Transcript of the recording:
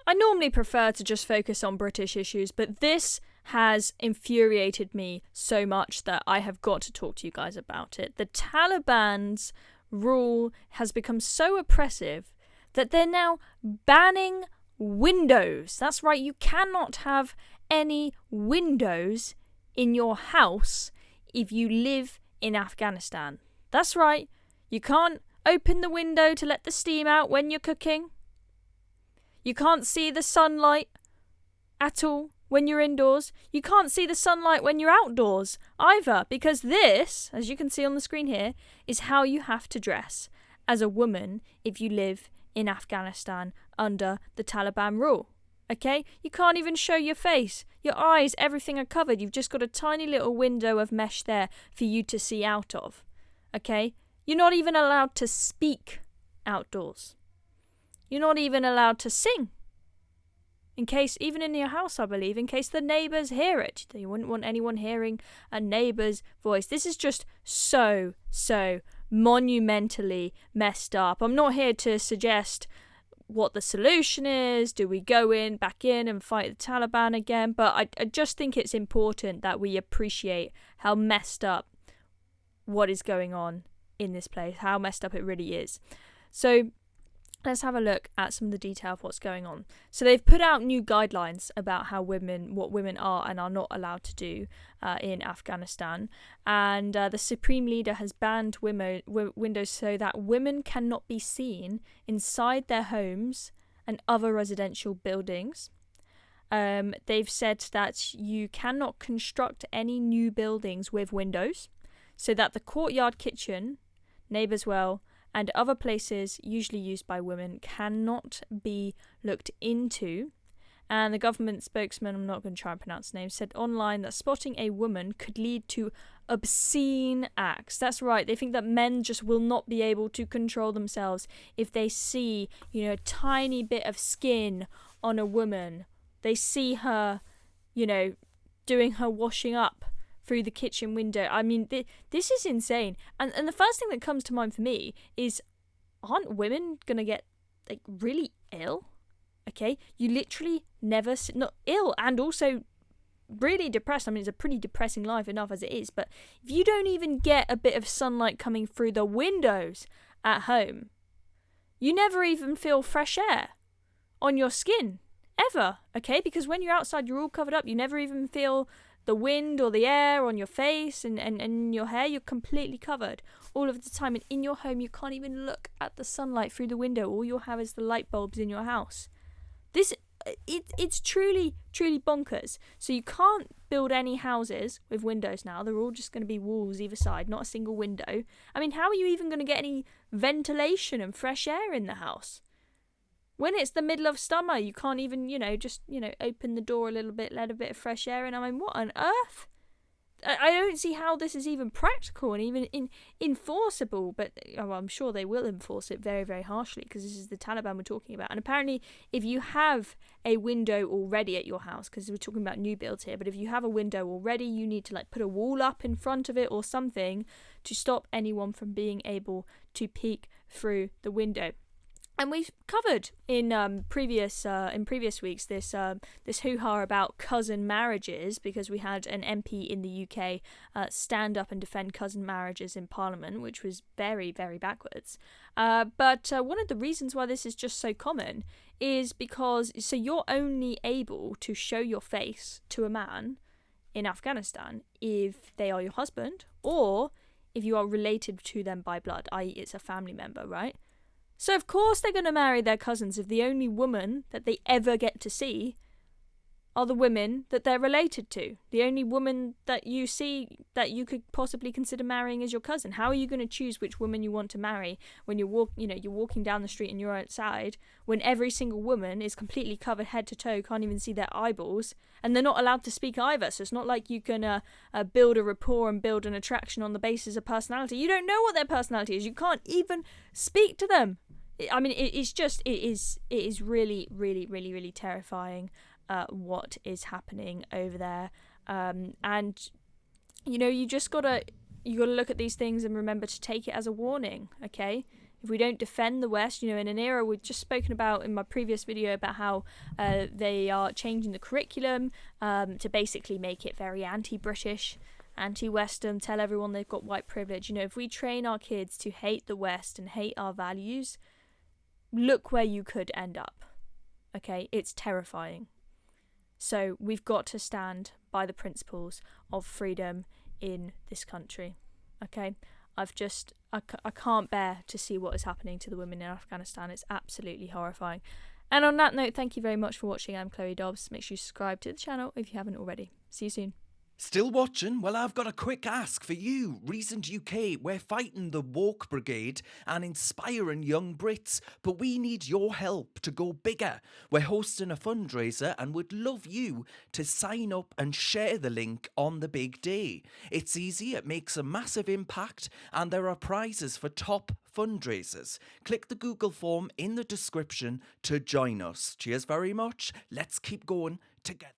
I normally prefer to just focus on British issues, but this has infuriated me so much that I have got to talk to you guys about it. The Taliban's rule has become so oppressive that they're now banning windows. That's right, you cannot have any windows in your house if you live in Afghanistan. That's right, you can't open the window to let the steam out when you're cooking. You can't see the sunlight at all when you're indoors. You can't see the sunlight when you're outdoors either, because this, as you can see on the screen here, is how you have to dress as a woman if you live in Afghanistan under the Taliban rule. Okay? You can't even show your face. Your eyes, everything are covered. You've just got a tiny little window of mesh there for you to see out of. Okay? You're not even allowed to speak outdoors. You're not even allowed to sing. In case, even in your house, I believe, in case the neighbours hear it. You wouldn't want anyone hearing a neighbour's voice. This is just so monumentally messed up. I'm not here to suggest what the solution is. Do we go back in and fight the Taliban again? But I just think it's important that we appreciate how messed up what is going on in this place, how messed up it really is. So let's have a look at some of the detail of what's going on. So they've put out new guidelines about what women are and are not allowed to do in Afghanistan. And the Supreme Leader has banned windows so that women cannot be seen inside their homes and other residential buildings. They've said that you cannot construct any new buildings with windows, so that the courtyard kitchen, neighbours' well, and other places usually used by women cannot be looked into. And the government spokesman, I'm not going to try and pronounce the name, said online that spotting a woman could lead to obscene acts. That's right, they think that men just will not be able to control themselves if they see, a tiny bit of skin on a woman. They see her, doing her washing up through the kitchen window. I mean, this is insane. And the first thing that comes to mind for me is, aren't women going to get, really ill? Okay? You literally never... Not ill, and also really depressed. I mean, it's a pretty depressing life enough as it is, but if you don't even get a bit of sunlight coming through the windows at home, you never even feel fresh air on your skin. Ever. Okay? Because when you're outside, you're all covered up. You never even feel the wind or the air on your face and your hair. You're completely covered all of the time. And in your home, you can't even look at the sunlight through the window. All you'll have is the light bulbs in your house. It's truly bonkers. So you can't build any houses with windows now. They're all just going to be walls either side, not a single window. I mean, how are you even going to get any ventilation and fresh air in the house? When it's the middle of summer, you can't even, open the door a little bit, let a bit of fresh air in. I mean, what on earth? I don't see how this is even practical and even enforceable, but I'm sure they will enforce it very, very harshly, because this is the Taliban we're talking about. And apparently, if you have a window already at your house, because we're talking about new builds here, but if you have a window already, you need to put a wall up in front of it or something to stop anyone from being able to peek through the window. And we've covered in previous weeks this hoo-ha about cousin marriages, because we had an MP in the UK stand up and defend cousin marriages in Parliament, which was very, very backwards. But one of the reasons why this is just so common is because you're only able to show your face to a man in Afghanistan if they are your husband, or if you are related to them by blood, i.e. it's a family member, right? So of course they're going to marry their cousins if the only woman that they ever get to see are the women that they're related to. The only woman that you see that you could possibly consider marrying is your cousin. How are you going to choose which woman you want to marry when you're walking down the street and you're outside, when every single woman is completely covered head to toe, can't even see their eyeballs, and they're not allowed to speak either? So it's not like you can build a rapport and build an attraction on the basis of personality. You don't know what their personality is. You can't even speak to them. I mean, it is really, really, really, really terrifying what is happening over there. And you just gotta look at these things and remember to take it as a warning. Okay, if we don't defend the West, in an era we've just spoken about in my previous video about how they are changing the curriculum to basically make it very anti-British, anti-Western, tell everyone they've got white privilege. If we train our kids to hate the West and hate our values, look where you could end up. Okay, it's terrifying. So we've got to stand by the principles of freedom in this country. Okay, I can't bear to see what is happening to the women in Afghanistan. It's absolutely horrifying. And on that note, thank you very much for watching. I'm Chloe Dobbs. Make sure you subscribe to the channel if you haven't already. See you soon. Still watching? Well, I've got a quick ask for you. Recent UK, we're fighting the woke brigade and inspiring young Brits, but we need your help to go bigger. We're hosting a fundraiser and would love you to sign up and share the link on the big day. It's easy, it makes a massive impact, and there are prizes for top fundraisers. Click the Google form in the description to join us. Cheers very much. Let's keep going together.